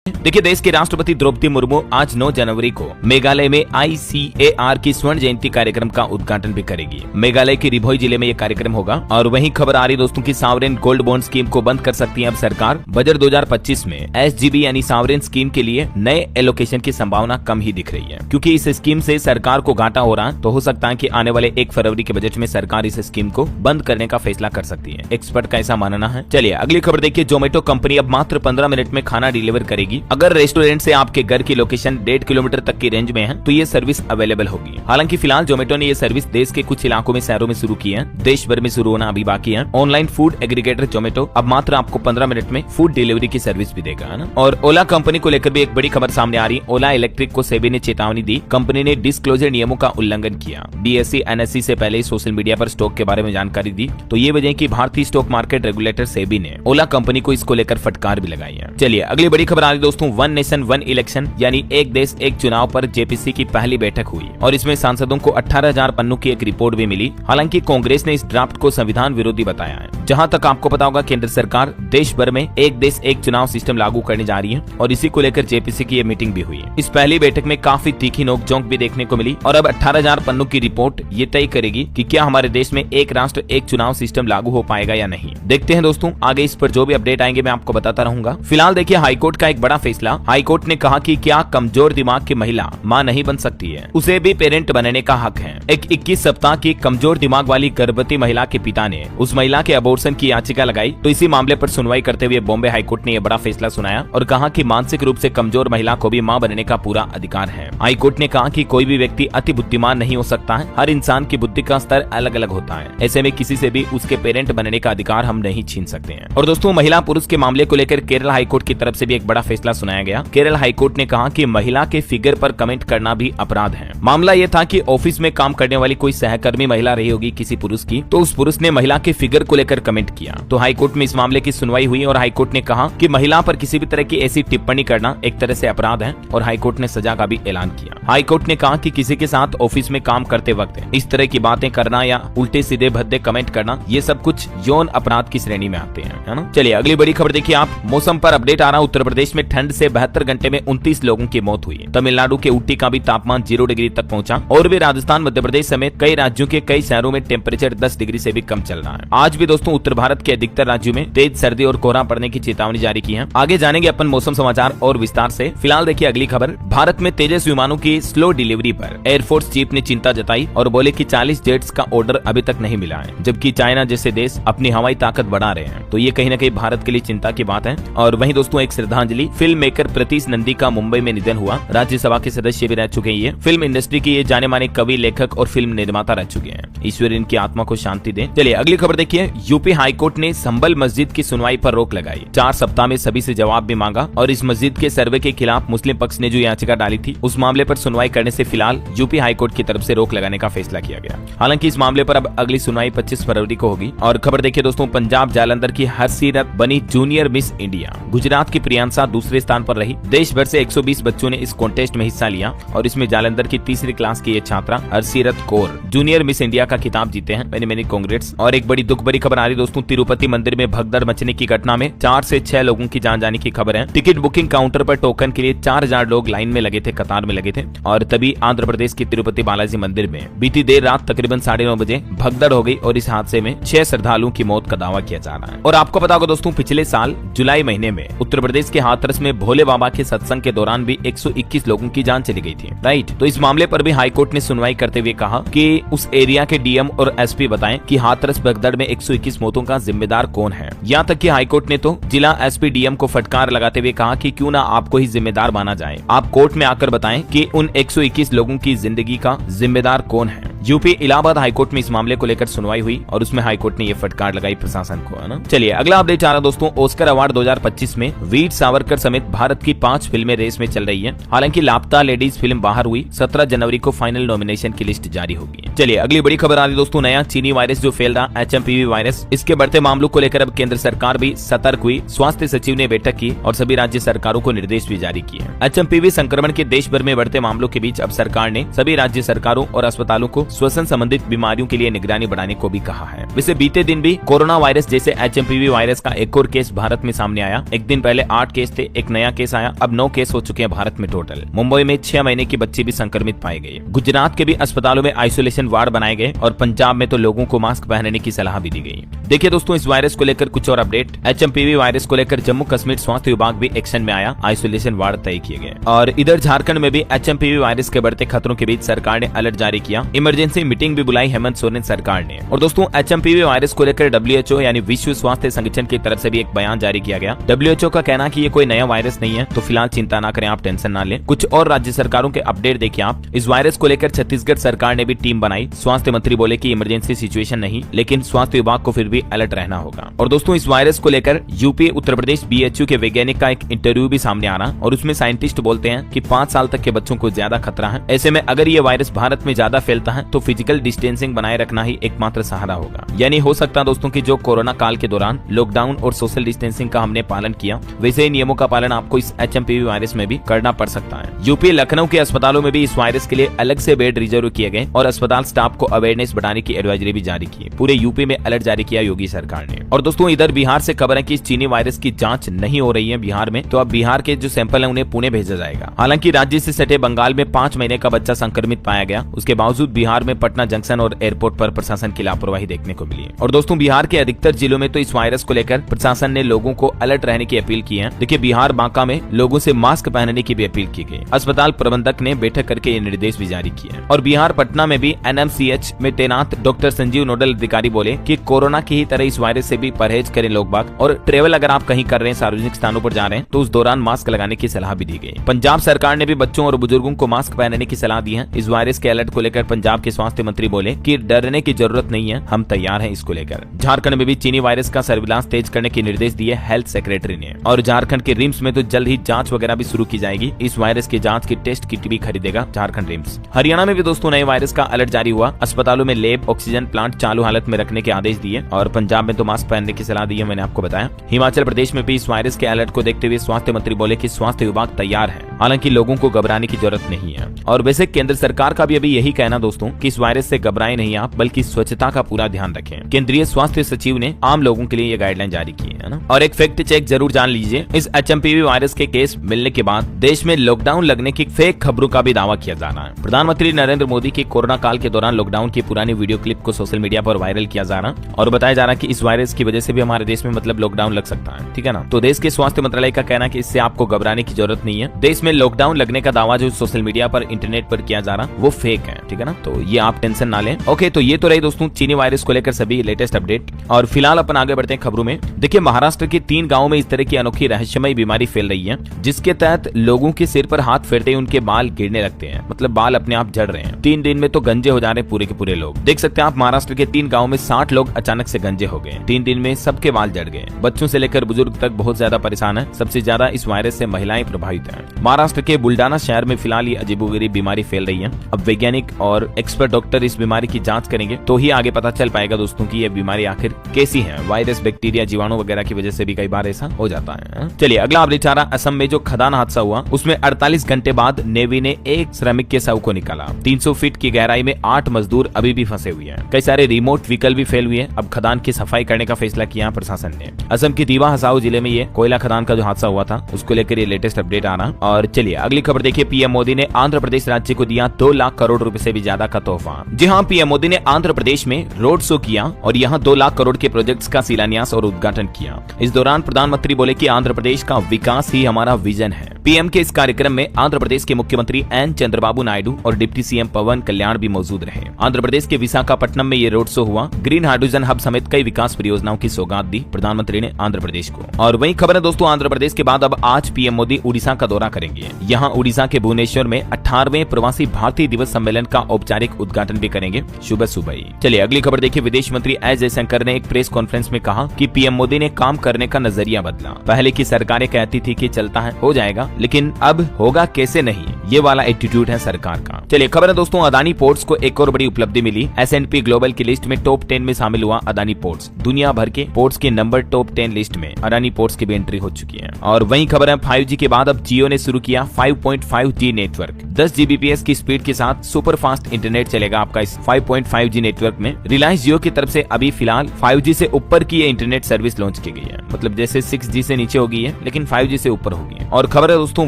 देखिए, देश के राष्ट्रपति द्रौपदी मुर्मू आज 9 जनवरी को मेघालय में ICAR की स्वर्ण जयंती कार्यक्रम का उद्घाटन भी करेगी। मेघालय के रिभोई जिले में यह कार्यक्रम होगा। और वहीं खबर आ रही दोस्तों की सावरेन गोल्ड बॉन्ड स्कीम को बंद कर सकती है अब सरकार। बजट 2025 में SGB यानी सावरेन स्कीम के लिए नए एलोकेशन की संभावना कम ही दिख रही है, क्योंकि इस स्कीम से सरकार को घाटा हो रहा है। तो हो सकता है कि आने वाले 1 फरवरी के बजट में सरकार इस स्कीम को बंद करने का फैसला कर सकती है। एक्सपर्ट का ऐसा मानना है। चलिए अगली खबर देखिए। जोमेटो कंपनी अब मात्र 15 मिनट में खाना डिलीवर करेगी। अगर रेस्टोरेंट से आपके घर की लोकेशन 1.5 किलोमीटर तक की रेंज में है तो ये सर्विस अवेलेबल होगी। हालांकि फिलहाल जोमेटो ने ये सर्विस देश के कुछ इलाकों में, शहरों में शुरू की है। देश भर में शुरू होना अभी बाकी है। ऑनलाइन फूड एग्रीगेटर जोमेटो अब मात्र आपको 15 मिनट में फूड डिलीवरी की सर्विस भी देगा, है ना। और ओला कंपनी को लेकर भी एक बड़ी खबर सामने आ रही। ओला इलेक्ट्रिक को सेबी ने चेतावनी दी। कंपनी ने डिस्क्लोजर नियमों का उल्लंघन किया। BSE NSE से पहले ही सोशल मीडिया पर स्टॉक के बारे में जानकारी दी। तो ये वजह की भारतीय स्टॉक मार्केट रेगुलेटर सेबी ने ओला कंपनी को इसको लेकर फटकार भी लगाई है। चलिए अगली बड़ी खबर आ रही दोस्तों। वन नेशन वन इलेक्शन यानी एक देश एक चुनाव पर JPC की पहली बैठक हुई और इसमें सांसदों को 18,000 पन्नों की एक रिपोर्ट भी मिली। हालांकि कांग्रेस ने इस ड्राफ्ट को संविधान विरोधी बताया है। जहां तक आपको पता होगा, केंद्र सरकार देश भर में एक देश एक चुनाव सिस्टम लागू करने जा रही है और इसी को लेकर JPC की ये मीटिंग भी हुई। इस पहली बैठक में काफी तीखी नोकझोंक भी देखने को मिली और अब 18,000 पन्नों की रिपोर्ट ये तय करेगी कि क्या हमारे देश में एक राष्ट्र एक चुनाव सिस्टम लागू हो पाएगा या नहीं। देखते हैं दोस्तों, आगे इस पर जो भी अपडेट आएंगे मैं आपको बताता रहूंगा। फिलहाल देखिए, हाईकोर्ट का एक बड़ा फैसला। हाईकोर्ट ने कहा कि क्या कमजोर दिमाग की महिला मां नहीं बन सकती है, उसे भी पेरेंट बनने का हक है। एक 21 सप्ताह की कमजोर दिमाग वाली गर्भवती महिला के पिता ने उस महिला के अबॉर्शन की याचिका लगाई। तो इसी मामले पर सुनवाई करते हुए बॉम्बे हाईकोर्ट ने यह बड़ा फैसला सुनाया और कहा कि मानसिक रूप से कमजोर महिला को भी मां बनने का पूरा अधिकार है। हाईकोर्ट ने कहा कि कोई भी व्यक्ति अति बुद्धिमान नहीं हो सकता है। हर इंसान की बुद्धि का स्तर अलग अलग होता है। ऐसे में किसी से भी उसके पेरेंट बनने का अधिकार हम नहीं छीन सकते हैं। और दोस्तों, महिला पुरुष के मामले को लेकर केरल हाईकोर्ट की तरफ से भी एक बड़ा फैसला सुनाया गया। केरल हाईकोर्ट ने कहा कि महिला के फिगर पर कमेंट करना भी अपराध है। मामला यह था कि ऑफिस में काम करने वाली कोई सहकर्मी महिला रही होगी किसी पुरुष की, तो उस पुरुष ने महिला के फिगर को लेकर कमेंट किया। तो हाईकोर्ट में इस मामले की सुनवाई हुई और हाईकोर्ट ने कहा कि महिला पर किसी भी तरह की ऐसी टिप्पणी करना एक तरह से अपराध है और हाईकोर्ट ने सजा का भी ऐलान किया। हाईकोर्ट ने कहा कि किसी के साथ ऑफिस में काम करते वक्त इस तरह की बातें करना या उल्टे सीधे भद्दे कमेंट करना, ये सब कुछ यौन अपराध की श्रेणी में आते हैं, है ना। चलिए अगली बड़ी खबर देखिए आप। मौसम पर अपडेट आ रहा। उत्तर प्रदेश में ठंड से 72 घंटे में 29 लोगों की मौत हुई। तमिलनाडु के ऊटी का भी तापमान 0 डिग्री तक पहुंचा और भी राजस्थान मध्य प्रदेश समेत कई राज्यों के कई शहरों में टेम्परेचर 10 डिग्री से भी कम चल रहा है। आज भी दोस्तों उत्तर भारत के अधिकतर राज्यों में तेज सर्दी और कोहरा पड़ने की चेतावनी जारी की है। आगे जानेंगे अपन मौसम समाचार और विस्तार से। फिलहाल देखिए अगली खबर। भारत में तेजस विमानों की स्लो डिलीवरी पर एयरफोर्स चीफ ने चिंता जताई और बोले कि 40 जेट्स का ऑर्डर अभी तक नहीं मिला है, जबकि चाइना जैसे देश अपनी हवाई ताकत बढ़ा रहे हैं। तो ये कहीं न कहीं भारत के लिए चिंता की बात है। और वहीं दोस्तों एक श्रद्धांजलि। फिल्म मेकर प्रतीश नंदी का मुंबई में निधन हुआ। राज्यसभा के सदस्य भी रह चुके हैं। ये फिल्म इंडस्ट्री के ये जाने माने कवि, लेखक और फिल्म निर्माता रह चुके हैं। ईश्वर इनकी आत्मा को शांति दे। चलिए अगली खबर देखिए। यूपी हाईकोर्ट ने संभल मस्जिद की सुनवाई पर रोक लगाई। 4 सप्ताह में सभी से जवाब भी मांगा और इस मस्जिद के सर्वे के खिलाफ मुस्लिम पक्ष ने जो याचिका डाली थी उस मामले पर सुनवाई करने से फिलहाल यूपी हाईकोर्ट की तरफ से रोक लगाने का फैसला किया गया। हालांकि इस मामले पर अब अगली सुनवाई 25 फरवरी को होगी। और खबर देखिए दोस्तों, पंजाब जालंधर की हरसीरत बनी जूनियर मिस इंडिया। गुजरात की प्रियांशा दूसरे स्थान पर रही। देश भर से 120 बच्चों ने इस कॉन्टेस्ट में हिस्सा लिया और इसमें जालंधर की तीसरी क्लास की ये छात्रा हरसीरत कौर जूनियर मिस इंडिया का खिताब जीते हैं। मैंने कांग्रेट्स। और एक बड़ी दुख भरी खबर आ रही दोस्तों। तिरुपति मंदिर में भगदड़ मचने की घटना में 4 से 6 लोगों की जान जाने की खबर है। टिकट बुकिंग काउंटर पर टोकन के लिए 4000 लोग लाइन में लगे थे, कतार में लगे थे। और तभी आंध्र प्रदेश के तिरुपति बालाजी मंदिर में बीती देर रात तकरीबन 9:30 बजे भगदड़ हो गई और इस हादसे में 6 श्रद्धालुओं की मौत का दावा किया जा रहा है। और आपको पता होगा दोस्तों, पिछले साल जुलाई महीने में उत्तर प्रदेश के हाथरस में भोले बाबा के सत्संग के दौरान भी 121 लोगों की जान चली गई थी, राइट। तो इस मामले पर भी हाईकोर्ट ने सुनवाई करते हुए कहा कि उस एरिया के DM और SP बताएं कि हाथरस भगदड़ में 121 मौतों का जिम्मेदार कौन है। यहाँ तक कि हाईकोर्ट ने तो जिला SP DM को फटकार लगाते हुए कहा कि क्यों ना आपको ही जिम्मेदार माना जाए। आप कोर्ट में आकर बताएं कि उन 121 लोगों की जिंदगी का जिम्मेदार कौन है। यूपी इलाहाबाद हाईकोर्ट में इस मामले को लेकर सुनवाई हुई और उसमें हाईकोर्ट ने ये फटकार लगाई प्रशासन को, है ना। चलिए अगला अपडेट आ रहा दोस्तों। ऑस्कर अवार्ड 2025 में वीर सावरकर समेत भारत की 5 फिल्में रेस में चल रही है। हालांकि लापता लेडीज फिल्म बाहर हुई। 17 जनवरी को फाइनल नॉमिनेशन की लिस्ट जारी होगी। चलिए अगली बड़ी खबर आ रही दोस्तों। नया चीनी वायरस जो फैल रहा HMPV वायरस, इसके बढ़ते मामलों को लेकर अब केंद्र सरकार भी सतर्क हुई। स्वास्थ्य सचिव ने बैठक की और सभी राज्य सरकारों को निर्देश भी जारी किए। HMPV संक्रमण के देश भर में बढ़ते मामलों के बीच अब सरकार ने सभी राज्य सरकारों और अस्पतालों को श्वसन संबंधित बीमारियों के लिए निगरानी बढ़ाने को भी कहा है। वैसे बीते दिन भी कोरोना वायरस जैसे HMPV वायरस का एक और केस भारत में सामने आया। एक दिन पहले 8 केस थे, एक नया केस आया, अब 9 केस हो चुके हैं भारत में टोटल। मुंबई में 6 महीने की बच्ची भी संक्रमित पाए गए। गुजरात के भी अस्पतालों में आइसोलेशन वार्ड बनाए गए और पंजाब में तो लोगों को मास्क पहनने की सलाह भी दी गई। देखिए दोस्तों, इस वायरस को लेकर कुछ और अपडेट। HMPV वायरस को लेकर जम्मू कश्मीर स्वास्थ्य विभाग भी एक्शन में आया, आइसोलेशन वार्ड तय किए गए। और इधर झारखंड में भी HMPV वायरस के बढ़ते खतरों के बीच सरकार ने अलर्ट जारी किया। इमरजेंसी मीटिंग भी बुलाई हेमंत सोरेन सरकार ने। और दोस्तों, HMPV वायरस को लेकर WHO यानी विश्व स्वास्थ्य संगठन की तरफ से भी एक बयान जारी किया गया। WHO का कहना कि ये कोई नया वायरस नहीं है, तो फिलहाल चिंता ना करें, आप टेंशन ना लें। कुछ और राज्य सरकारों के अपडेट देखिए आप। इस वायरस को लेकर छत्तीसगढ़ सरकार ने भी टीम बनाई। स्वास्थ्य मंत्री बोले कि इमरजेंसी सिचुएशन नहीं, लेकिन स्वास्थ्य विभाग को फिर भी अलर्ट रहना होगा। और दोस्तों, इस वायरस को लेकर यूपी उत्तर प्रदेश BHU के वैज्ञानिक का एक इंटरव्यू भी सामने आ रहा और उसमें साइंटिस्ट बोलते हैं कि 5 साल तक के बच्चों को ज्यादा खतरा है। ऐसे में अगर ये वायरस भारत में ज्यादा फैलता है तो फिजिकल डिस्टेंसिंग बनाए रखना ही एकमात्र सहारा होगा। यानी हो सकता है दोस्तों कि जो कोरोना काल के दौरान लॉकडाउन और सोशल डिस्टेंसिंग का हमने पालन किया, वैसे ही नियमों का पालन आपको इस HMPV वायरस में भी करना पड़ सकता है। यूपी लखनऊ के अस्पतालों में भी इस वायरस के लिए अलग से बेड रिजर्व किए गए और अस्पताल स्टाफ को अवेयरनेस बढ़ाने की एडवाइजरी भी जारी की। पूरे यूपी में अलर्ट जारी किया योगी सरकार ने। और दोस्तों, इधर बिहार से खबर है कि इस चीनी वायरस की जांच नहीं हो रही है बिहार में, तो अब बिहार के जो सैंपल है उन्हें पुणे भेजा जाएगा। हालांकि राज्य से सटे बंगाल में 5 महीने का बच्चा संक्रमित पाया गया, उसके बावजूद बिहार में पटना जंक्शन और एयरपोर्ट पर प्रशासन की लापरवाही देखने को मिली। और दोस्तों, बिहार के अधिकतर जिलों में तो इस वायरस को लेकर प्रशासन ने लोगों को अलर्ट रहने की अपील की है। देखिए, बिहार बांका में लोगों से मास्क पहनने की भी अपील की गई। अस्पताल प्रबंधक ने बैठक करके ये निर्देश भी जारी किए। और बिहार पटना में भी NMCH में तैनात डॉक्टर संजीव नोडल अधिकारी बोले कि कोरोना की ही तरह इस वायरस से भी परहेज करें लोग बाग, और ट्रेवल अगर आप कहीं कर रहे हैं, सार्वजनिक स्थानों पर जा रहे हैं, तो उस दौरान मास्क लगाने की सलाह भी दी गई। पंजाब सरकार ने भी बच्चों और बुजुर्गों को मास्क पहनने की सलाह दी है। इस वायरस के अलर्ट को लेकर पंजाब के स्वास्थ्य मंत्री बोले कि डरने की जरूरत नहीं है, हम तैयार हैं इसको लेकर। झारखंड में भी चीनी वायरस का सर्विलांस तेज करने के निर्देश दिए हेल्थ सेक्रेटरी ने। और झारखंड के रिम्स में तो जल्द ही जांच वगैरह भी शुरू की जाएगी। इस वायरस की जांच की टेस्ट किट भी खरीदेगा झारखंड रिम्स। हरियाणा में भी दोस्तों नए वायरस का अलर्ट जारी हुआ। अस्पतालों में लैब ऑक्सीजन प्लांट चालू हालत में रखने के आदेश दिए। और पंजाब में तो मास्क पहनने की सलाह दी है, मैंने आपको बताया। हिमाचल प्रदेश में भी इस वायरस के अलर्ट को देखते हुए स्वास्थ्य मंत्री बोले कि स्वास्थ्य विभाग तैयार है, हालांकि लोगों को घबराने की जरूरत नहीं है। और वैसे केंद्र सरकार का भी अभी यही कहना दोस्तों कि इस वायरस से घबराएं नहीं आप, बल्कि स्वच्छता का पूरा ध्यान रखें। केंद्रीय स्वास्थ्य सचिव ने आम लोगों के लिए ये गाइडलाइन जारी की है ना। और एक फैक्ट चेक जरूर जान लीजिए, इस HMPV वायरस के केस मिलने के बाद देश में लॉकडाउन लगने की फेक खबरों का भी दावा किया जा रहा है। प्रधानमंत्री नरेंद्र मोदी की कोरोना काल के दौरान लॉकडाउन की पुरानी वीडियो क्लिप को सोशल मीडिया पर वायरल किया जा रहा और बताया जा रहा कि इस वायरस की वजह से भी हमारे देश में मतलब लॉकडाउन लग सकता है, ठीक है ना। तो देश के स्वास्थ्य मंत्रालय का कहना है कि इससे आपको घबराने की जरूरत नहीं है। देश में लॉकडाउन लगने का दावा जो सोशल मीडिया पर इंटरनेट पर किया जा रहा वो फेक है, ठीक है ना। तो ये आप टेंशन ना लें। ओके, तो ये तो रही दोस्तों चीनी वायरस को लेकर सभी लेटेस्ट अपडेट। और फिलहाल अपन आगे बढ़ते हैं खबरों में। देखिए, महाराष्ट्र के 3 गांवों में इस तरह की अनोखी रहस्यमय बीमारी फैल रही है, जिसके तहत लोगों के सिर पर हाथ फेरते ही उनके बाल गिरने लगते हैं, मतलब बाल अपने आप झड़ रहे हैं। 3 दिन में तो गंजे हो जा रहे हैं पूरे के पूरे लोग। देख सकते हैं आप, महाराष्ट्र के 3 गाँव में 60 लोग अचानक से गंजे हो गए। 3 दिन में सबके बाल झड़ गए। बच्चों से लेकर बुजुर्ग तक बहुत ज्यादा परेशान है। सबसे ज्यादा इस वायरस से महिलाएं प्रभावित हैं। महाराष्ट्र के बुल्डाना शहर में फिलहाल ये अजीबोगरीब बीमारी फैल रही है। अब वैज्ञानिक और एक्सपर्ट डॉक्टर इस बीमारी की जांच करेंगे तो ही आगे पता चल पाएगा दोस्तों कि ये बीमारी आखिर कैसी है। वायरस, बैक्टीरिया, जीवाणु वगैरह की वजह से भी कई बार ऐसा हो जाता है। चलिए अगला अपडेट आ रहा, असम में जो खदान हादसा हुआ उसमें 48 घंटे बाद नेवी ने एक श्रमिक के शव को निकाला। 300 फीट की गहराई में 8 मजदूर अभी भी फंसे हुए हैं। कई सारे रिमोट व्हीकल भी फेल हुए हैं। अब खदान की सफाई करने का फैसला किया प्रशासन ने। असम की दीवा हसाओ जिले में ये कोयला खदान का जो हादसा हुआ था उसको लेकर ये लेटेस्ट अपडेट आ रहा। और चलिए अगली खबर देखिए, पीएम मोदी ने आंध्र प्रदेश राज्य को दिया 2 लाख करोड़ रुपए से भी ज्यादा का तोहफा। जी हाँ, पीएम मोदी ने आंध्र प्रदेश में रोड शो किया और यहाँ 2 लाख करोड़ के प्रोजेक्ट्स का शिलान्यास और उद्घाटन किया। इस दौरान प्रधानमंत्री बोले कि आंध्र प्रदेश का विकास ही हमारा विजन है। पीएम के इस कार्यक्रम में आंध्र प्रदेश के मुख्यमंत्री एन चंद्रबाबू नायडू और डिप्टी सीएम पवन कल्याण भी मौजूद रहे। आंध्र प्रदेश के विशाखापट्टनम में ये रोड शो हुआ। ग्रीन हाइड्रोजन हब समेत कई विकास परियोजनाओं की सौगात दी प्रधानमंत्री ने आंध्र प्रदेश को। और वही खबर है दोस्तों, आंध्र प्रदेश के बाद अब आज पीएम मोदी उड़ीसा का दौरा करेंगे। यहाँ उड़ीसा के भुवनेश्वर में 18वें प्रवासी भारतीय दिवस सम्मेलन का औपचारिक उद्घाटन भी करेंगे सुबह सुबह ही। चलिए अगली खबर देखिए, विदेश मंत्री एस जयशंकर ने एक प्रेस कॉन्फ्रेंस में कहा कि पीएम मोदी ने काम करने का नजरिया बदला। पहले की सरकारें कहती थी कि चलता है हो जाएगा, लेकिन अब होगा कैसे नहीं, ये वाला एटीट्यूड है सरकार का। चलिए खबर है दोस्तों, अदानी पोर्ट्स को एक और बड़ी उपलब्धि मिली। S&P ग्लोबल की लिस्ट में टॉप 10 में शामिल हुआ अदानी पोर्ट्स। दुनिया भर के पोर्ट्स के नंबर टॉप 10 लिस्ट में अदानी पोर्ट्स की भी एंट्री हो चुकी है। और वही खबर है 5G के बाद अब जियो ने शुरू किया 5.5G नेटवर्क। 10 Gbps की स्पीड के साथ सुपर फास्ट इंटरनेट चलेगा आपका इस 5.5G नेटवर्क में। रिलायंस जियो की तरफ से अभी फिलहाल 5G से ऊपर की ये इंटरनेट सर्विस लॉन्च की गई है, मतलब जैसे 6G से नीचे होगी है लेकिन 5G से ऊपर होगी है। और खबर है दोस्तों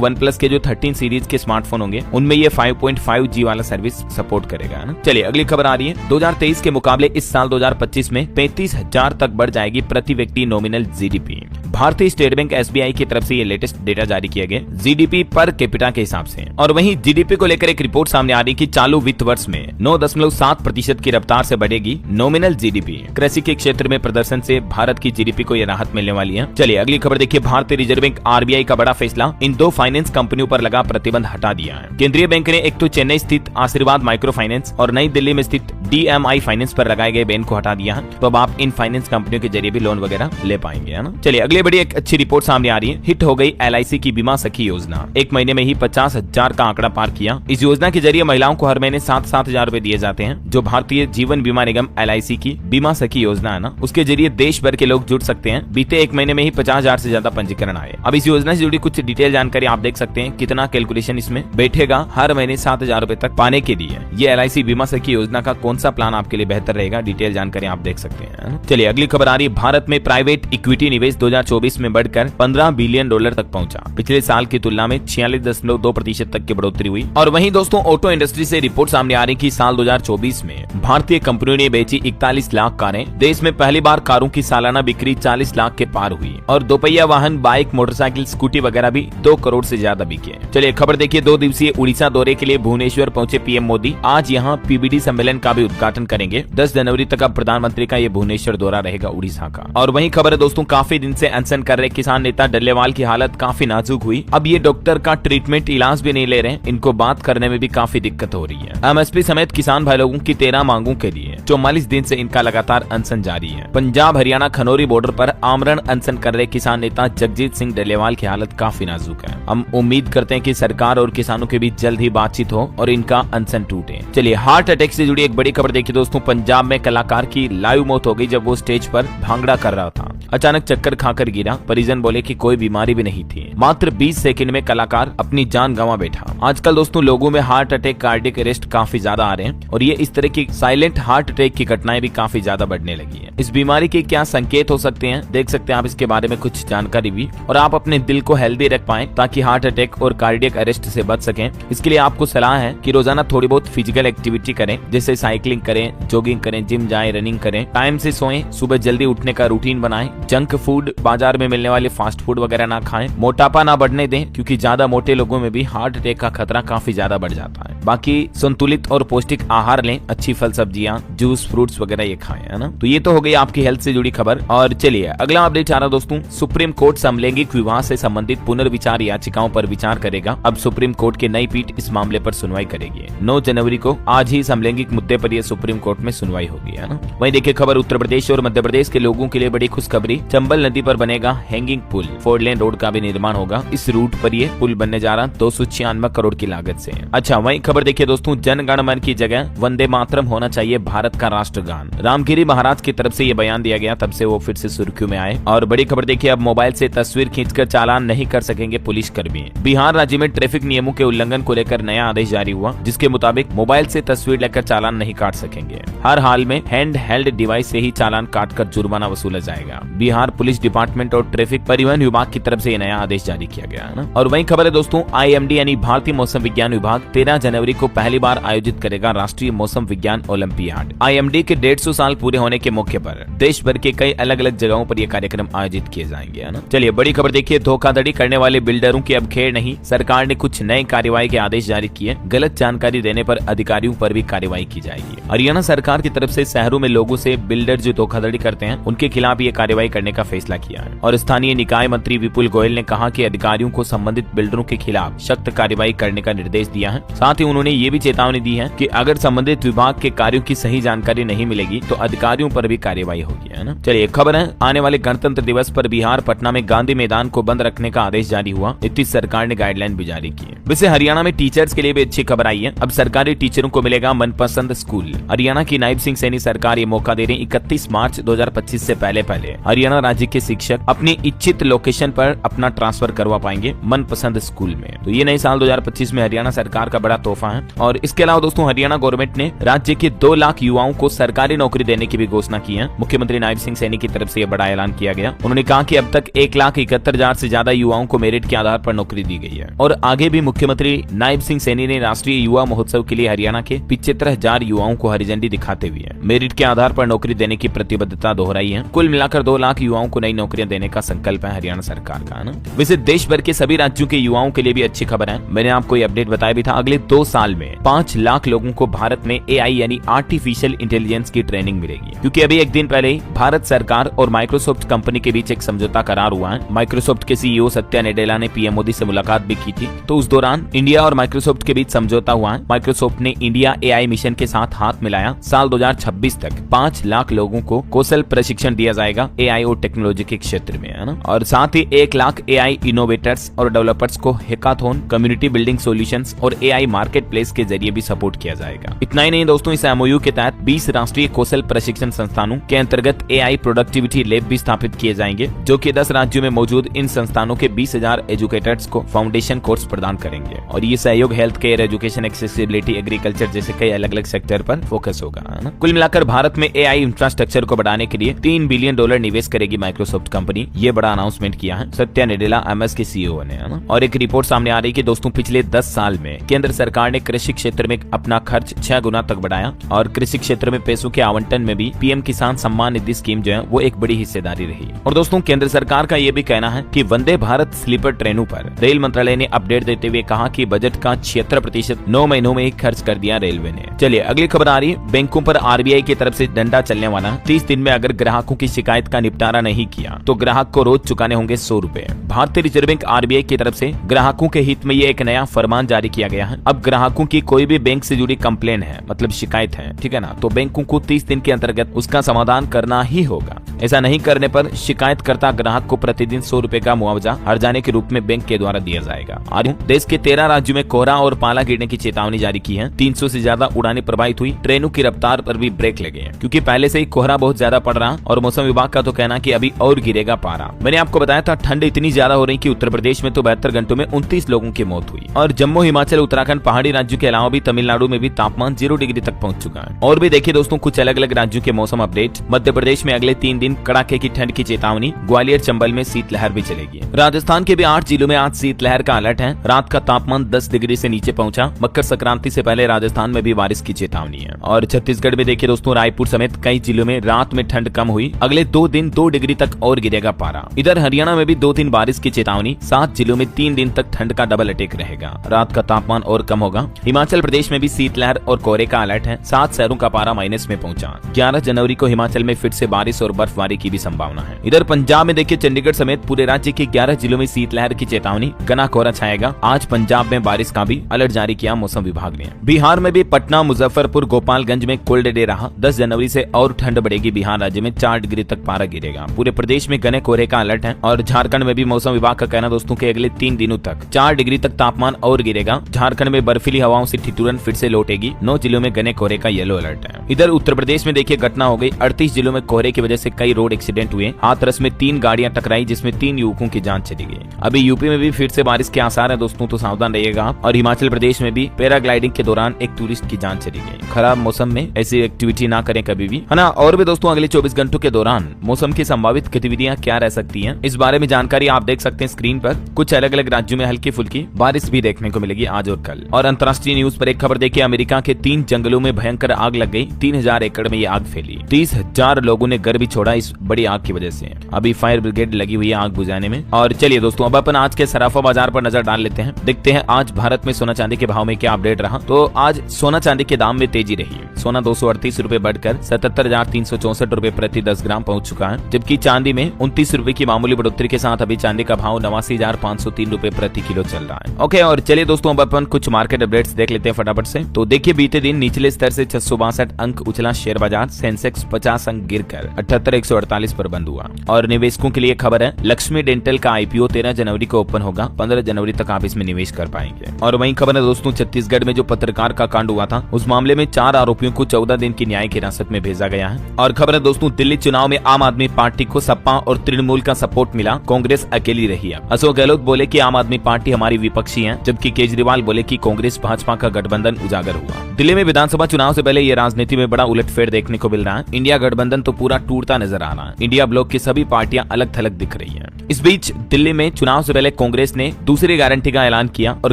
OnePlus के जो 13 सीरीज के स्मार्टफोन होंगे उनमें ये 5.5G वाला सर्विस सपोर्ट करेगा, है ना। चलिए अगली खबर आ रही है। 2023 के मुकाबले इस साल 2025 में 35,000 तक बढ़ जाएगी प्रति व्यक्ति नॉमिनल GDP। भारतीय स्टेट बैंक SBI की तरफ से ये लेटेस्ट डेटा जारी किया गया GDP पर कैपिटा के हिसाब से। और वहीं GDP को लेकर एक रिपोर्ट सामने आ रही कि चालू वित्त वर्ष में 9.7% की रफ्तार से बढ़ेगी नॉमिनल GDP। कृषि के क्षेत्र में प्रदर्शन से भारत की GDP को यह राहत मिलने वाली है। चलिए अगली खबर देखिए। भारतीय रिजर्व बैंक RBI का बड़ा फैसला, इन 2 फाइनेंस कंपनियों पर लगा प्रतिबंध हटा दिया है। केंद्रीय बैंक ने एक तो चेन्नई स्थित आशीर्वाद माइक्रो फाइनेंस और नई दिल्ली में स्थित DMI फाइनेंस पर लगाए गए बैन को हटा दिया है। तो अब आप इन फाइनेंस कंपनियों के जरिए भी लोन वगैरह ले पाएंगे, है ना। चलिए अगले बड़ी एक अच्छी रिपोर्ट सामने आ रही है। हिट हो गई LIC की बीमा सखी योजना। एक महीने में ही 50,000 का आंकड़ा पार किया। इस योजना के जरिए महिलाओं को हर महीने 7,000 रुपए दिए जाते हैं। जो भारतीय जीवन बीमा निगम LIC की बीमा सखी योजना है ना, उसके जरिए देश भर के लोग जुड़ सकते हैं। बीते एक महीने में ही 50,000 से ज्यादा पंजीकरण आए। अब इस योजना से जुड़ी कुछ डिटेल जानकारी आप देख सकते हैं, कितना कैलकुलेशन इसमें बैठेगा हर महीने 7,000 रुपए तक पाने के लिए। ये LIC बीमा सखी योजना का कौन सा प्लान आपके लिए बेहतर रहेगा, डिटेल जानकारी आप देख सकते हैं। चलिए अगली खबर आ रही है। भारत में प्राइवेट इक्विटी निवेश 2024 में बढ़कर $15 बिलियन तक पहुंचा। पिछले साल की तुलना में 46.2% तक की बढ़ोतरी हुई। और वहीं दोस्तों ऑटो इंडस्ट्री से रिपोर्ट सामने आ रही कि साल 2024 में भारतीय कंपनियों ने बेची 41 लाख कारें। देश में पहली बार कारों की सालाना बिक्री 40 लाख के पार हुई और दोपहिया वाहन, बाइक, मोटरसाइकिल, स्कूटी वगैरह भी 2 करोड़ से ज्यादा बिके। चलिए खबर देखिए। 2 दिवसीय उड़ीसा दौरे के लिए भुवनेश्वर पहुंचे PM मोदी। आज यहाँ PBD सम्मेलन का भी उद्घाटन करेंगे। 10 जनवरी तक अब प्रधानमंत्री का ये भुवनेश्वर दौरा रहेगा उड़ीसा का। और वहीं खबर है दोस्तों, काफी दिन से अनशन कर रहे किसान नेता डल्लेवाल की हालत काफी नाजुक हुई। अब ये डॉक्टर का ट्रीटमेंट इलाज भी नहीं ले रहे, इनको बात करने में भी काफी दिक्कत हो रही है। MSP समेत किसान भाई लोगों की 13 मांगों के लिए 44 दिन से इनका लगातार अनशन जारी है। पंजाब हरियाणा खनौरी बॉर्डर पर आमरण अनशन कर रहे किसान नेता जगजीत सिंह डल्लेवाल की हालत काफी नाजुक है। हम उम्मीद करते हैं कि सरकार और किसानों के बीच जल्द ही बातचीत हो और इनका अनशन टूटे। चलिए हार्ट अटैक से जुड़ी एक बड़ी खबर देखिए दोस्तों। पंजाब में कलाकार की लाइव मौत हो गई जब वो स्टेज पर भांगड़ा कर रहा था। अचानक चक्कर खाकर गिरा। परिजन बोले कि कोई बीमारी भी नहीं थी। मात्र 20 सेकंड में कलाकार अपनी जान गंवा बैठा। आजकल दोस्तों लोगों में हार्ट अटैक, कार्डियक अरेस्ट काफी ज्यादा आ रहे हैं और ये इस तरह की साइलेंट हार्ट अटैक की घटनाएं भी काफी ज्यादा बढ़ने लगी है। इस बीमारी के क्या संकेत हो सकते हैं, देख सकते हैं आप इसके बारे में कुछ जानकारी भी, और आप अपने दिल को हेल्दी रख पाएं ताकि हार्ट अटैक और कार्डियक अरेस्ट से बच सकें। इसके लिए आपको सलाह है कि रोजाना थोड़ी बहुत फिजिकल एक्टिविटी करें, जैसे साइकिलिंग करें, जॉगिंग करें, जिम जाएं, रनिंग करें, टाइम से सोएं, सुबह जल्दी उठने का रूटीन बनाएं, जंक फूड, बाजार में मिलने वाले फास्ट फूड वगैरह ना खाएं, मोटापा ना बढ़ने दें क्योंकि ज्यादा मोटे लोगों में भी हार्ट अटैक का खतरा काफी ज्यादा बढ़ जाता है। बाकी संतुलित और पौष्टिक आहार लें, अच्छी फल सब्जियां, जूस, फ्रूट्स वगैरह ये खाएं, है ना। तो ये तो हो गई आपकी हेल्थ से जुड़ी खबर। और चलिए अगला अपडेट आ रहा दोस्तों। सुप्रीम कोर्ट समलैंगिक विवाह से संबंधित पुनर्विचार याचिकाओं पर विचार करेगा। अब सुप्रीम कोर्ट की नई पीठ इस मामले पर सुनवाई करेगी। 9 जनवरी को आज ही समलैंगिक मुद्दे पर यह सुप्रीम कोर्ट में सुनवाई होगी, है ना। वहीं देखिए खबर उत्तर प्रदेश और मध्य प्रदेश के लोगों के लिए बड़ी खुशखबरी। चंबल नदी पर बनेगा हैंगिंग पुल। 4 लेन रोड का भी निर्माण होगा। इस रूट पर यह पुल बनने जा रहा 296 करोड़ की लागत से। अच्छा वहीं खबर देखिए दोस्तों, जन गण मन की जगह वंदे मातरम होना चाहिए भारत का राष्ट्रगान। रामगिरी महाराज की तरफ से यह बयान दिया गया, तब से वो फिर से सुर्खियों में आए। और बड़ी खबर देखिए, अब मोबाइल से तस्वीर खींचकर चालान नहीं कर सकेंगे पुलिस कर्मी। बिहार राज्य में ट्रैफिक नियमों के उल्लंघन को लेकर नया आदेश जारी हुआ, जिसके मुताबिक मोबाइल से तस्वीर लेकर चालान नहीं काट सकेंगे। हर हाल में हैंड हेल्ड डिवाइस से ही चालान काटकर जुर्माना वसूला जाएगा। बिहार पुलिस डिपार्टमेंट और ट्रैफिक परिवहन विभाग की तरफ से नया आदेश जारी किया गया है ना। और वहीं खबर है दोस्तों, IMD यानी भारतीय मौसम विज्ञान विभाग 13 जनवरी को पहली बार आयोजित करेगा राष्ट्रीय मौसम विज्ञान ओलंपियाड। IMD के 150 साल पूरे होने के मौके पर देश भर के कई अलग अलग जगहों पर यह कार्यक्रम आयोजित किए जाएंगे, है ना। चलिए बड़ी खबर देखिए, धोखाधड़ी करने वाले बिल्डरों की अब खेर नहीं। सरकार ने कुछ नए कार्रवाई के आदेश जारी किए। गलत जानकारी देने पर अधिकारियों पर भी कार्रवाई की जाएगी। हरियाणा सरकार की तरफ से शहरों में लोगों से बिल्डर जो धोखाधड़ी करते हैं उनके खिलाफ ये कार्रवाई करने का फैसला किया है। और स्थानीय निकाय मंत्री विपुल गोयल ने कहा कि अधिकारियों को संबंधित बिल्डरों के खिलाफ सख्त कार्रवाई करने का निर्देश दिया है। साथ ही उन्होंने ये भी चेतावनी दी है कि अगर संबंधित विभाग के कार्यों की सही जानकारी नहीं मिलेगी तो अधिकारियों पर भी कार्रवाई होगी, है ना। चलिए खबर है, आने वाले गणतंत्र दिवस पर बिहार पटना में गांधी मैदान को बंद रखने का आदेश जारी हुआ। नीतीश सरकार ने गाइडलाइन भी जारी की है। वैसे हरियाणा में टीचर्स के लिए भी अच्छी खबर आई है। अब सरकारी टीचरों को मिलेगा मनपसंद स्कूल। हरियाणा की नायब सिंह सैनी सरकार ये मौका दे रही 31 मार्च 2025 से पहले हरियाणा राज्य के शिक्षक अपनी इच्छित लोकेशन पर अपना ट्रांसफर करवा पाएंगे मनपसंद स्कूल में। तो ये नए साल 2025 जिसमें हरियाणा सरकार का बड़ा तोहफा है। और इसके अलावा दोस्तों हरियाणा गवर्नमेंट ने राज्य के 2 लाख युवाओं को सरकारी नौकरी देने की भी घोषणा की है। मुख्यमंत्री नायब सिंह सैनी की तरफ से यह बड़ा ऐलान किया गया। उन्होंने कहा कि अब तक 1,71,000 से ज्यादा युवाओं को मेरिट के आधार पर नौकरी दी गई है। और आगे भी मुख्यमंत्री नायब सिंह सैनी ने राष्ट्रीय युवा महोत्सव के लिए हरियाणा के 75,000 युवाओं को हरी झंडी दिखाते हुए मेरिट के आधार पर नौकरी देने की प्रतिबद्धता दोहराई है। कुल मिलाकर 2 लाख युवाओं को नई नौकरियां देने का संकल्प है हरियाणा सरकार का, है ना। वैसे देश भर के सभी राज्यों के युवाओं के लिए भी अच्छी खबर है। मैंने आपको ये अपडेट बताया भी था। अगले 2 साल में 5 लाख लोगों को भारत में AI यानी आर्टिफिशियल इंटेलिजेंस की ट्रेनिंग मिलेगी, क्योंकि अभी एक दिन पहले ही भारत सरकार और माइक्रोसॉफ्ट कंपनी के बीच एक समझौता करार हुआ है। माइक्रोसॉफ्ट के CEO सत्या नडेला ने PM मोदी से मुलाकात भी की थी। तो उस दौरान इंडिया और माइक्रोसॉफ्ट के बीच समझौता हुआ है। माइक्रोसॉफ्ट ने इंडिया AI मिशन के साथ हाथ मिलाया। साल 2026 तक 5 लाख लोगों को कौशल प्रशिक्षण दिया जाएगा AI और टेक्नोलॉजी के क्षेत्र में, है ना। और साथ ही 1 लाख AI इनोवेटर्स और डेवलपर्स को हैकाथॉन, कम्युनिटी बिल्डिंग सॉल्यूशंस और AI मार्केट प्लेस के जरिए भी सपोर्ट किया जाएगा। इतना ही नहीं दोस्तों, इस MOU के तहत 20 राष्ट्रीय कौशल प्रशिक्षण संस्थानों के अंतर्गत AI प्रोडक्टिविटी लैब भी स्थापित किए जाएंगे, जो कि 10 राज्यों में मौजूद इन संस्थानों के 20,000 एजुकेटर्स को फाउंडेशन कोर्स प्रदान करेंगे। और ये सहयोग health care, education, accessibility, agriculture जैसे कई अलग अलग सेक्टर पर फोकस होगा, है ना। कुल मिलाकर भारत में AI इंफ्रास्ट्रक्चर को बढ़ाने के लिए $3 बिलियन निवेश करेगी माइक्रोसॉफ्ट कंपनी। ये बड़ा अनाउंसमेंट किया है सत्या नडेला MS के CEO ने, है ना। और एक रिपोर्ट सामने आ रही है कि दोस्तों पिछले 10 साल में केंद्र सरकार ने कृषि क्षेत्र में अपना खर्च 6 गुना तक बढ़ाया। और कृषि क्षेत्र में पैसों के आवंटन में भी PM किसान सम्मान निधि स्कीम जो है वो एक बड़ी हिस्सेदारी रही। और दोस्तों केंद्र सरकार का ये भी कहना है कि वंदे भारत स्लीपर ट्रेनों पर रेल मंत्रालय ने अपडेट देते हुए कहा कि बजट का 76% 9 महीनों में ही खर्च कर दिया रेलवे ने। चलिए अगली खबर आ रही है। बैंकों पर RBI की तरफ से डंडा चलने वाला। 30 दिन में अगर ग्राहकों की शिकायत का निपटारा नहीं किया तो ग्राहक को रोज चुकाने होंगे 100 रुपए। भारतीय रिजर्व बैंक RBI की तरफ से ग्राहकों के हित में ये एक नया फरमान जारी किया गया है। अब ग्राहकों की कोई भी बैंक से जुड़ी कंप्लेन है, मतलब शिकायत है, ठीक है ना, तो बैंकों को 30 दिन के अंतर्गत उसका समाधान करना ही होगा। ऐसा नहीं करने पर शिकायतकर्ता ग्राहक को प्रतिदिन 100 रुपए का मुआवजा हर्जाने के रूप में बैंक के द्वारा दिया जाएगा। देश के 13 राज्यों में कोहरा और पाला गिरने की चेतावनी जारी की है। 300 से ज्यादा उड़ानें प्रभावित हुई। ट्रेनों की रफ्तार पर भी ब्रेक लगे हैं, क्योंकि पहले से ही कोहरा बहुत ज्यादा पड़ रहा और मौसम विभाग का तो कहना कि अभी और गिरेगा पारा। मैंने आपको बताया था ठंड इतनी ज्यादा हो रही कि उत्तर प्रदेश में तो 72 घंटों में 29 लोगों की मौत हुई। और जम्मू, हिमाचल, उत्तराखंड, पहाड़ी राज्यों के अलावा भी तमिलनाडु में भी तापमान 0 डिग्री तक पहुंच चुका है। और भी देखिए दोस्तों कुछ अलग अलग राज्यों के मौसम अपडेट। मध्य प्रदेश में अगले 3 दिन कड़ाके की ठंड की चेतावनी। ग्वालियर, चंबल में शीतलहर भी चलेगी। राजस्थान के भी 8 जिलों में आज शीतलहर का अलर्ट है। रात का तापमान 10 डिग्री से नीचे पहुंचा। मकर संक्रांति से पहले राजस्थान में भी बारिश की चेतावनी है। और छत्तीसगढ़ में देखिए दोस्तों रायपुर समेत कई जिलों में रात में ठंड कम हुई। अगले 2 दिन 2 डिग्री तक और गिरेगा पारा। इधर हरियाणा में भी 2 दिन बारिश की चेतावनी। 7 जिलों में 3 दिन तक ठंड का डबल अटैक रहेगा। रात का तापमान और कम होगा। हिमाचल प्रदेश में भी शीतलहर और कोहरे का अलर्ट है। 7 शहरों का पारा माइनस में पहुंचा। 11 जनवरी को हिमाचल में फिर से बारिश और बर्फबारी की भी संभावना है। इधर पंजाब में देखिए चंडीगढ़ समेत पूरे राज्य के 11 जिलों में शीतलहर की चेतावनी। घना कोहरा छाएगा। आज पंजाब में बारिश का भी अलर्ट जारी किया मौसम विभाग ने। बिहार में भी पटना, मुजफ्फरपुर, गोपालगंज में कोल्ड डे रहा। 10 जनवरी से और ठंड बढ़ेगी। बिहार राज्य में 4 डिग्री तक पारा गिरेगा। पूरे प्रदेश में घने कोहरे का अलर्ट है। और झारखंड में भी मौसम विभाग का कहना दोस्तों के अगले 3 दिनों तक 4 डिग्री तक तापमान और गिरेगा। झारखंड में बर्फीली हवाओं से ठिठुरन फिर से लौटेगी। 9 जिलों में घने कोहरे का येलो अलर्ट है। इधर उत्तर प्रदेश में देखिए घटना हो गई। 38 जिलों में कोहरे की वजह से कई रोड एक्सीडेंट हुए। हाथरस में 3 गाड़ियां टकराई, जिसमें 3 युवकों की जान चली गई। अभी यूपी में भी फिर से बारिश के आसार है दोस्तों, तो सावधान रहिएगा आप। और हिमाचल प्रदेश में भी पैराग्लाइडिंग के दौरान एक टूरिस्ट की जान चली गई। खराब मौसम में ऐसी एक्टिविटी ना करें कभी भी, है ना। और भी दोस्तों अगले 24 घंटों के दौरान मौसम की संभावित गतिविधियां क्या रह सकती हैं, इस बारे में जानकारी आप देख सकते हैं स्क्रीन पर। कुछ अलग अलग राज्यों में हल्की फुल्की बारिश भी देखने को मिलेगी आज और कल। और अंतर्राष्ट्रीय न्यूज पर एक खबर देखिए। अमेरिका के 3 जंगलों में भयंकर आग लग गई। 3000 एकड़ में ये आग फैली। 30,000 लोगों ने घर भी छोड़ा इस बड़ी आग की वजह से। अभी फायर ब्रिगेड लगी हुई है आग बुझाने में। और चलिए दोस्तों अब अपन आज के सराफा बाजार पर नजर डाल लेते हैं। देखते हैं आज भारत में सोना चांदी के भाव में क्या अपडेट रहा। तो आज सोना चांदी के दाम में तेजी रही है। सोना 238 रुपए बढ़कर 77,364 रुपए प्रति 10 ग्राम पहुंच चुका है। जबकि चांदी में 29 रुपए की मामूली बढ़ोतरी के साथ अभी चांदी का भाव 89,503 रुपए प्रति किलो चल रहा है। ओके, और चलिए दोस्तों अब अपन कुछ मार्केट अपडेट्स देख लेते हैं फटाफट से। तो देखिए बीते दिन निचले स्तर से 662 अंक उछला शेयर बाजार। सेंसेक्स 50 अंक गिरकर 78,148 पर बंद हुआ। और निवेशकों के लिए खबर है, लक्ष्मी डेंटल का IPO 13 जनवरी को ओपन होगा। 15 जनवरी तक आप इसमें निवेश कर पाएंगे। और वहीं खबर है दोस्तों, छत्तीसगढ़ में जो पत्रकार का कांड हुआ था, उस मामले में 4 आरोपियों को 14 दिन की न्यायिक हिरासत में भेजा गया है। और खबर है दोस्तों, दिल्ली चुनाव में आम आदमी पार्टी को सपा और तृणमूल का सपोर्ट मिला, कांग्रेस अकेली रही है। अशोक गहलोत बोले कि आम आदमी पार्टी हमारी विपक्षी है, जबकि जबकि केजरीवाल बोले कि कांग्रेस भाजपा का गठबंधन उजागर हुआ। दिल्ली में विधानसभा चुनाव से पहले ये राजनीति में बड़ा उलटफेर देखने को मिल रहा है। इंडिया गठबंधन तो पूरा टूटता नजर आ रहा है। इंडिया ब्लॉक की सभी पार्टियां अलग थलग दिख रही हैं। इस बीच दिल्ली में चुनाव से पहले कांग्रेस ने दूसरी गारंटी का ऐलान किया और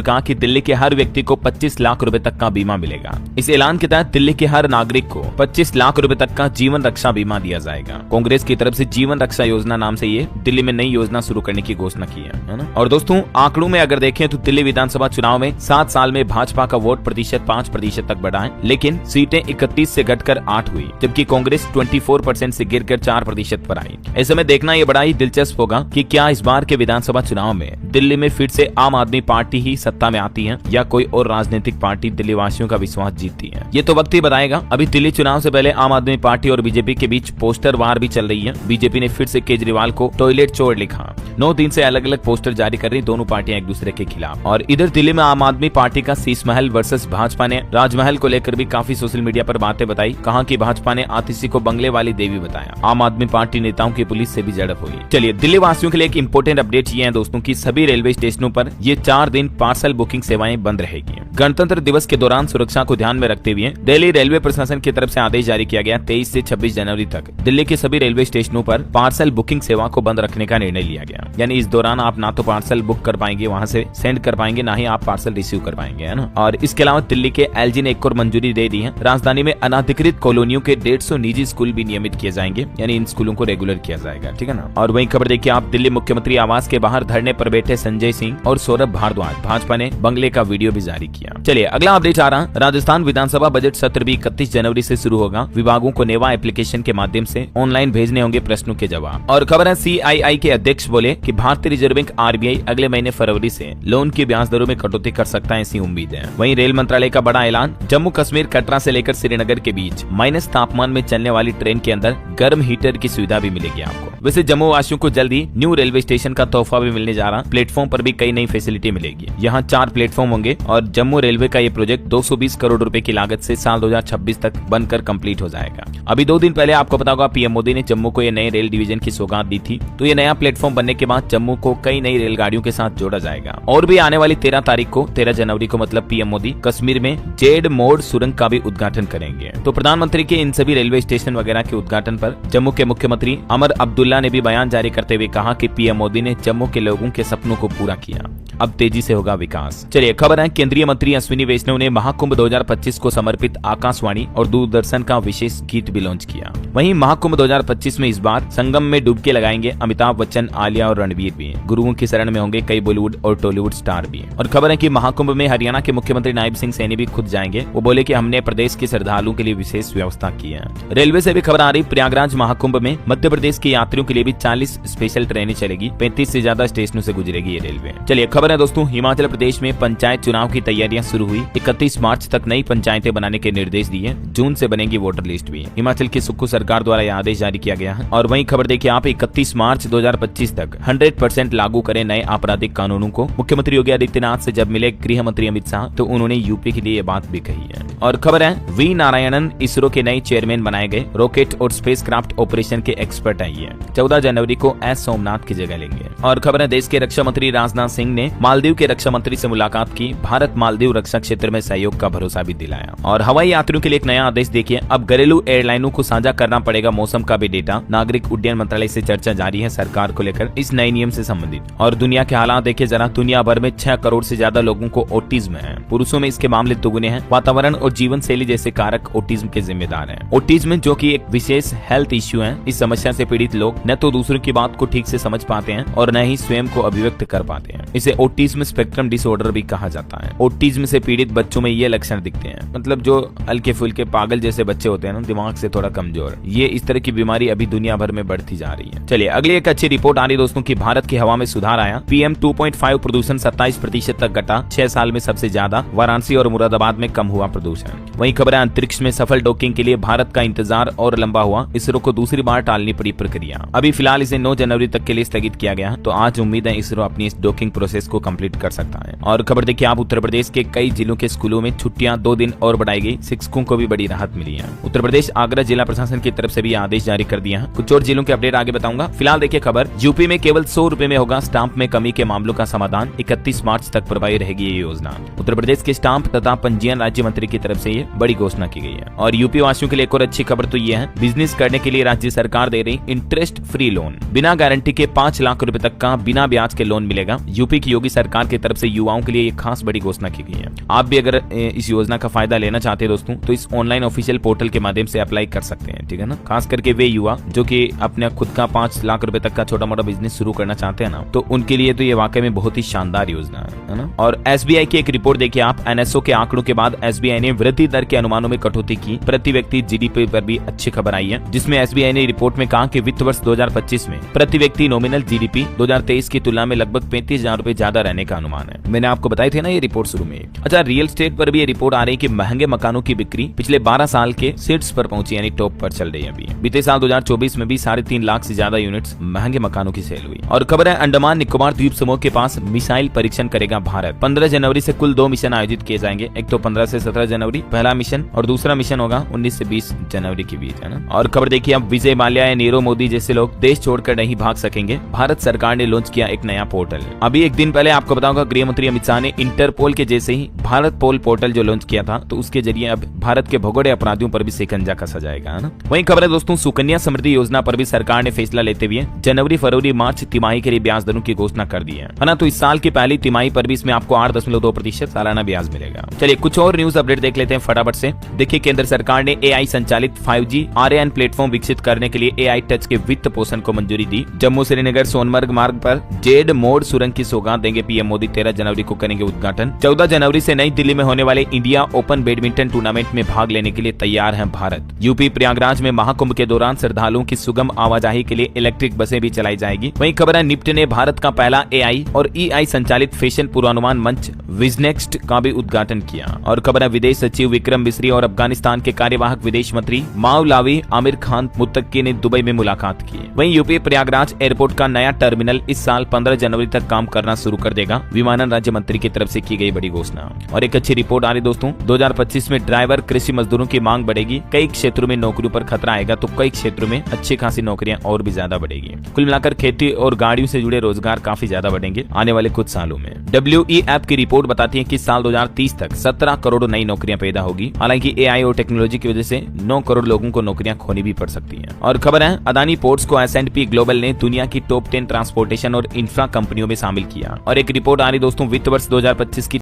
कहा कि दिल्ली के हर व्यक्ति को 25 लाख रुपए तक का बीमा मिलेगा। इस ऐलान के तहत दिल्ली के हर नागरिक को 25 लाख रुपए तक का जीवन रक्षा बीमा दिया जाएगा। कांग्रेस की तरफ से जीवन रक्षा योजना नाम से ये दिल्ली में नई योजना शुरू करने की घोषणा की है ना। और दोस्तों आंकड़ों में अगर देखें तो दिल्ली विधानसभा चुनाव में 7 साल में भाजपा का वोट प्रतिशत 5% तक बढ़ा है, लेकिन सीटें 31 से घटकर 8 हुई, जबकि कांग्रेस 24% से गिरकर 4% पर आई। ऐसे में देखना ये बड़ा ही दिलचस्प होगा कि क्या इस बार के विधानसभा चुनाव में दिल्ली में फिर से आम आदमी पार्टी ही सत्ता में आती है या कोई और राजनीतिक पार्टी दिल्ली वासियों का विश्वास जीतती है। ये तो वक्त ही बताएगा। अभी दिल्ली चुनाव से पहले आम आदमी पार्टी और बीजेपी के बीच पोस्टर वार भी चल रही है। बीजेपी ने फिर से केजरीवाल को टॉयलेट चोर लिखा। 9 दिन से अलग अलग पोस्टर जारी कर रही दोनों पार्टियां एक दूसरे के खिलाफ। और इधर दिल्ली में आम आदमी पार्टी का शीश महल वर्सेस भाजपा ने राजमहल को लेकर भी काफी सोशल मीडिया पर बातें बताई। कहा कि भाजपा ने आतिशी को बंगले वाली देवी बताया। आम आदमी पार्टी नेताओं की पुलिस से भी झड़प हुई। चलिए दिल्ली वासियों के लिए एक इंपॉर्टेंट अपडेट ये है दोस्तों कि सभी रेलवे स्टेशनों पर ये 4 दिन पार्सल बुकिंग सेवाएं बंद रहेगी। गणतंत्र दिवस के दौरान सुरक्षा को ध्यान में रखते हुए दिल्ली रेलवे प्रशासन की तरफ से आदेश जारी किया गया। 23 से 26 जनवरी तक दिल्ली के सभी रेलवे स्टेशनों पर पार्सल बुकिंग सेवा को बंद रखने का निर्णय लिया गया। यानी इस दौरान आप ना तो पार्सल बुक कर पाएंगे, वहां से सेंड कर पाएंगे, ना ही आप पार्सल रिसीव कर पाएंगे, है ना। और इसके अलावा दिल्ली के एलजी ने एक और मंजूरी दे दी है। राजधानी में अनाधिकृत कॉलोनियों के 150 निजी स्कूल भी नियमित किए जाएंगे, यानी इन स्कूलों को रेगुलर किया जाएगा, ठीक है ना। और वही खबर देखिए आप, दिल्ली मुख्यमंत्री आवास के बाहर धरने पर बैठे संजय सिंह और सौरभ भारद्वाज, भाजपा ने बंगले का वीडियो भी जारी किया। चलिए अगला अपडेट आ रहा। राजस्थान विधानसभा बजट सत्र भी 31 जनवरी से शुरू होगा। विभागों को नेवा एप्लीकेशन के माध्यम से ऑनलाइन भेजने होंगे प्रश्नों के जवाब। और खबर है CII के अध्यक्ष बोले कि भारतीय रिजर्व बैंक RBI अगले महीने फरवरी से लोन की ब्याज दरों में कटौती कर सकता है, ऐसी उम्मीद है। वहीं रेल मंत्रालय का बड़ा ऐलान, जम्मू कश्मीर कटरा से लेकर श्रीनगर के बीच माइनस तापमान में चलने वाली ट्रेन के अंदर गर्म हीटर की सुविधा भी मिलेगी आपको। वैसे जम्मू वासियों को जल्दी न्यू रेलवे स्टेशन का तोहफा भी मिलने जा रहा। प्लेटफॉर्म पर भी कई नई फैसिलिटी मिलेगी। यहाँ 4 प्लेटफॉर्म होंगे और जम्मू रेलवे का ये प्रोजेक्ट 220 करोड़ रुपए की लागत से साल 2026 तक बनकर कंप्लीट हो जाएगा। अभी 2 दिन पहले आपको पता होगा PM मोदी ने जम्मू को ये नए रेल डिवीजन की सौगात दी थी। तो ये नया प्लेटफॉर्म बनने के बाद जम्मू को कई नई रेलगाड़ियों के साथ जोड़ा जाएगा। और भी आने वाली 13 जनवरी को मतलब PM मोदी कश्मीर में जेड मोड़ सुरंग का भी उद्घाटन करेंगे। तो प्रधानमंत्री के इन सभी रेलवे स्टेशन वगैरह के उद्घाटन पर जम्मू के मुख्यमंत्री अमर अब्दुल्ला ने भी बयान जारी करते हुए कहा कि PM मोदी ने जम्मू के लोगों के सपनों को पूरा किया। अब तेजी से होगा विकास। चलिए खबर है, केंद्रीय मंत्री अश्विनी वैष्णव ने महाकुंभ 2025 को समर्पित आकाशवाणी और दूरदर्शन का विशेष गीत भी लॉन्च किया। वहीं महाकुंभ 2025 में इस बार संगम में डुबकी लगाएंगे अमिताभ बच्चन, आलिया और रणवीर भी। गुरुओं की शरण में होंगे कई बॉलीवुड और टॉलीवुड स्टार भी। और खबर है कि महाकुंभ में हरियाणा के मुख्यमंत्री नायब सिंह सैनी भी खुद जाएंगे। वो बोले कि हमने प्रदेश के श्रद्धालुओं के लिए विशेष व्यवस्था की है। रेलवे से भी खबर आ रही, प्रयागराज महाकुंभ में मध्य प्रदेश के यात्रियों के लिए भी 40 स्पेशल ट्रेनें चलेगी। 35 से ज्यादा स्टेशनों से गुजरेगी ये रेलवे। चलिए खबर है दोस्तों, हिमाचल प्रदेश में पंचायत चुनाव की तैयारियां शुरू हुई। 31 मार्च तक नई पंचायतें बनाने के निर्देश दिए। जून से बनेगी वोटर लिस्ट भी। हिमाचल की सुक्खू सरकार द्वारा यह आदेश जारी किया गया है। और वहीं खबर देखिए आप, 31 मार्च 2025 तक 100% लागू करें नए आपराधिक कानूनों को। मुख्यमंत्री योगी आदित्यनाथ से जब मिले गृह मंत्री अमित शाह तो उन्होंने यूपी के लिए ये बात भी कही है। और खबर है, वी नारायणन इसरो के नए चेयरमैन बनाए गए। रॉकेट और स्पेसक्राफ्ट ऑपरेशन के एक्सपर्ट आई है। 14 जनवरी को एस सोमनाथ की जगह लेंगे। और खबर है, देश के रक्षा मंत्री राजनाथ सिंह ने मालदीव के रक्षा मंत्री से मुलाकात की। भारत मालदीव रक्षा क्षेत्र में सहयोग का भरोसा भी दिलाया। और हवाई यात्रियों के लिए एक नया आदेश देखिए, अब घरेलू एयरलाइनों को साझा करना पड़ेगा मौसम का भी डेटा। नागरिक उड्डयन मंत्रालय से चर्चा जारी है सरकार को लेकर इस नए नियम से संबंधित। और दुनिया के हालात देखिए जरा, दुनिया भर में 6 करोड़ से ज्यादा लोगों को ऑटिज्म है। पुरुषों में इसके मामले दोगुने हैं। वातावरण और जीवन शैली जैसे कारक ऑटिज्म के जिम्मेदार हैं। ऑटिज्म जो कि एक विशेष हेल्थ इश्यू है। इस समस्या से पीड़ित लोग न तो दूसरों की बात को ठीक से समझ पाते हैं और न ही स्वयं को अभिव्यक्त कर पाते हैं। इसे ऑटिज्म स्पेक्ट्रम डिसऑर्डर भी कहा जाता है। ऑटिज्म से पीड़ित बच्चों में ये लक्षण दिखते हैं, मतलब जो हल्के फुल्के पागल जैसे बच्चे होते हैं ना, दिमाग से थोड़ा कमजोर, ये इस तरह की बीमारी अभी दुनिया भर में बढ़ती जा रही है। चलिए अगली एक अच्छी रिपोर्ट आ रही दोस्तों की भारत की हवा में सुधार आया। PM 2.5 प्रदूषण 27% तक घटा। 6 साल में सबसे ज्यादा वाराणसी और मुरादाबाद में कम हुआ प्रदूषण। वहीं खबर है, अंतरिक्ष में सफल डॉकिंग के लिए भारत का इंतजार और लंबा हुआ। इसरो को दूसरी बार टालनी पड़ी प्रक्रिया। अभी फिलहाल इसे 9 जनवरी तक के लिए स्थगित किया गया। तो आज उम्मीद है इसरो अपनी इस डॉकिंग प्रोसेस को कंप्लीट कर सकता है। और खबर देखिए आप, उत्तर प्रदेश के के कई जिलों के स्कूलों में छुट्टियां 2 दिन और बढ़ाई गई, शिक्षकों को भी बड़ी राहत मिली है। उत्तर प्रदेश आगरा जिला प्रशासन की तरफ से भी आदेश जारी कर दिया है। कुछ और जिलों के अपडेट आगे बताऊंगा। फिलहाल देखिए खबर, यूपी में केवल 100 रुपए में होगा स्टाम्प में कमी के मामलों का समाधान, 31 मार्च तक प्रभावी रहेगी ये योजना। उत्तर प्रदेश के स्टाम्प तथा पंजीयन राज्य मंत्री की तरफ से ये बड़ी घोषणा की गई है। और यूपी वासियों के लिए एक और अच्छी खबर तो ये है, बिजनेस करने के लिए राज्य सरकार दे रही इंटरेस्ट फ्री लोन, बिना गारंटी के 5 लाख रुपए तक का बिना ब्याज के लोन मिलेगा। यूपी की योगी सरकार की तरफ से युवाओं के लिए एक खास बड़ी घोषणा की गई है। आप भी अगर इस योजना का फायदा लेना चाहते हैं दोस्तों, तो इस ऑनलाइन ऑफिशियल पोर्टल के माध्यम से अप्लाई कर सकते हैं, ठीक है ना। खास करके वे युवा जो कि अपने खुद का 5 लाख रुपए तक का छोटा मोटा बिजनेस शुरू करना चाहते हैं ना, तो उनके लिए तो ये वाकई में बहुत ही शानदार योजना है ना। और एसबीआई की एक रिपोर्ट देखिए आप, एनएसओ के आंकड़ों के बाद एसबीआई ने वृद्धि दर के अनुमानों में कटौती की। प्रति व्यक्ति जीडीपी पर भी अच्छी खबर आई है, जिसमें एसबीआई ने रिपोर्ट में कहा कि वित्त वर्ष 2025 में प्रति व्यक्ति नॉमिनल जीडीपी 2023 की तुलना में लगभग 35,000 रुपए ज्यादा रहने का अनुमान है। मैंने आपको बताए थे ना ये रिपोर्ट शुरू में। अच्छा, रियल एस्टेट पर भी ये रिपोर्ट आ रही है कि महंगे मकानों की बिक्री पिछले 12 साल के शीर्ष पर पहुंची, यानी टॉप पर चल रही है अभी। बीते साल 2024 में भी 3.5 लाख से ज्यादा यूनिट्स महंगे मकानों की सेल हुई। और खबर है, अंडमान निकोबार द्वीप समूह के पास मिसाइल परीक्षण करेगा भारत। 15 जनवरी से कुल 2 मिशन आयोजित किए जाएंगे। एक तो 15 से 17 जनवरी पहला मिशन, और दूसरा मिशन होगा 19 से 20 जनवरी के बीच, है ना। और खबर देखिए अब, विजय माल्या या नीरव मोदी जैसे लोग देश छोड़कर नहीं भाग सकेंगे। भारत सरकार ने लॉन्च किया एक नया पोर्टल। अभी एक दिन पहले आपको बताऊंगा, गृह मंत्री अमित शाह ने इंटरपोल के जैसे ही भारत पोल पोर्टल जो लॉन्च किया था, तो उसके जरिए अब भारत के भगोड़े अपराधियों पर भी शिकंजा कसा जाएगा, है ना। वहीं खबर है दोस्तों, सुकन्या समृद्धि योजना पर भी सरकार ने फैसला लेते हुए जनवरी, फरवरी, मार्च तिमाही के लिए ब्याज दरों की घोषणा कर दी है ना। तो इस साल की पहली तिमाही पर भी इसमें आपको 8.2% सालाना ब्याज मिलेगा। चलिए कुछ और न्यूज अपडेट देख लेते हैं फटाफट से। देखिए, केंद्र सरकार ने एआई संचालित 5G आरएएन प्लेटफॉर्म विकसित करने के लिए एआई टच के वित्त पोषण को मंजूरी दी। जम्मू श्रीनगर सोनमर्ग मार्ग पर जेड मोड सुरंग की सौगात देंगे पीएम मोदी। 13 जनवरी को करेंगे उद्घाटन। 14 जनवरी से नई दिल्ली में होने वाले इंडिया ओपन बैडमिंटन टूर्नामेंट में भाग लेने के लिए तैयार है भारत। यूपी प्रयागराज में महाकुंभ के दौरान श्रद्धालुओं की सुगम आवाजाही के लिए इलेक्ट्रिक बसें भी चलाई जाएगी। वहीं खबर है, निफ्ट ने भारत का पहला एआई और ईआई संचालित फैशन पूर्वानुमान मंच विजनेक्स्ट का भी उद्घाटन किया। और खबर है, विदेश सचिव विक्रम मिस्री और अफगानिस्तान के कार्यवाहक विदेश मंत्री मावलावी आमिर खान मुत्तकी ने दुबई में मुलाकात की। वहीं यूपी प्रयागराज एयरपोर्ट का नया टर्मिनल इस साल 15 जनवरी तक काम करना शुरू कर देगा। विमानन राज्य मंत्री की तरफ से की गई बड़ी घोषणा। और एक अच्छी रिपोर्ट आ रही दोस्तों, 2025 में ड्राइवर कृषि मजदूरों की मांग बढ़ेगी। कई क्षेत्रों में नौकरियों पर खतरा आएगा, तो कई क्षेत्रों में अच्छी खासी नौकरियां और भी ज्यादा बढ़ेगी। कुल मिलाकर खेती और गाड़ियों से जुड़े रोजगार काफी ज्यादा बढ़ेंगे आने वाले कुछ सालों में। WEF की रिपोर्ट बताती है कि साल 2030 तक 17 करोड़ नई नौकरियां पैदा होगी। हालांकि एआई और टेक्नोलॉजी की वजह से 9 करोड़ लोगों को नौकरियां खोनी भी पड़ सकती हैं। और खबर है, अदानी पोर्ट्स को S&P ग्लोबल ने दुनिया की टॉप 10 ट्रांसपोर्टेशन और इंफ्रा कंपनियों में शामिल किया। और एक रिपोर्ट आ रही दोस्तों, वित्त वर्ष 2025 की